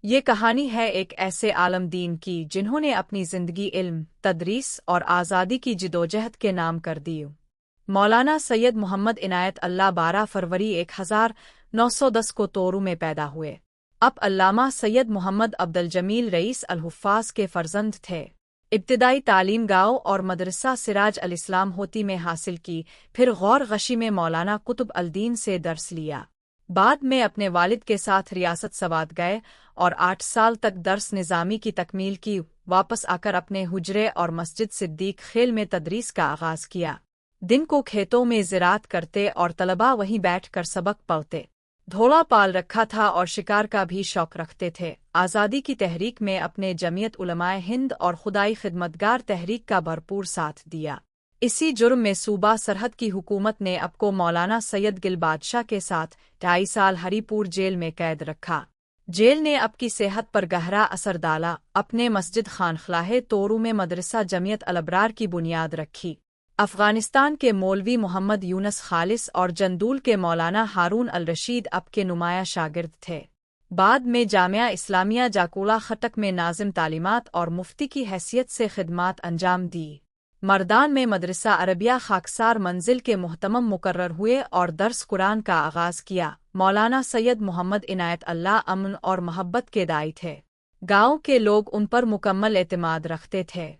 یہ کہانی ہے ایک ایسے عالم دین کی جنہوں نے اپنی زندگی علم، تدریس اور آزادی کی جدوجہد کے نام کر دی۔ مولانا سید محمد عنایت اللہ 12 فروری 1910 کو تورو میں پیدا ہوئے۔ اب علامہ سید محمد عبدالجمیل رئیس الحفاظ کے فرزند تھے۔ ابتدائی تعلیم گاؤں اور مدرسہ سراج الاسلام ہوتی میں حاصل کی، پھر غور غشی میں مولانا قطب الدین سے درس لیا۔ بعد میں اپنے والد کے ساتھ ریاست سوات گئے اور 8 سال تک درس نظامی کی تکمیل کی۔ واپس آ کر اپنے حجرے اور مسجد صدیق خیل میں تدریس کا آغاز کیا۔ دن کو کھیتوں میں زراعت کرتے اور طلباء وہیں بیٹھ کر سبق پڑھتے۔ دھولا پال رکھا تھا اور شکار کا بھی شوق رکھتے تھے۔ آزادی کی تحریک میں اپنے جمعیت علماء ہند اور خدائی خدمتگار تحریک کا بھرپور ساتھ دیا۔ اسی جرم میں صوبہ سرحد کی حکومت نے اب کو مولانا سید گل بادشاہ کے ساتھ 2.5 سال ہری پور جیل میں قید رکھا۔ جیل نے اب کی صحت پر گہرا اثر ڈالا۔ اپنے مسجد خانخلاہ تورو میں مدرسہ جمعیت الابرار کی بنیاد رکھی۔ افغانستان کے مولوی محمد یونس خالص اور جندول کے مولانا ہارون الرشید اب کے نمایاں شاگرد تھے۔ بعد میں جامعہ اسلامیہ جاکولا خٹک میں ناظم تعلیمات اور مفتی کی حیثیت سے خدمات انجام دی۔ مردان میں مدرسہ عربیہ خاکسار منزل کے محتمم مقرر ہوئے اور درس قرآن کا آغاز کیا۔ مولانا سید محمد عنایت اللہ امن اور محبت کے داعی تھے۔ گاؤں کے لوگ ان پر مکمل اعتماد رکھتے تھے۔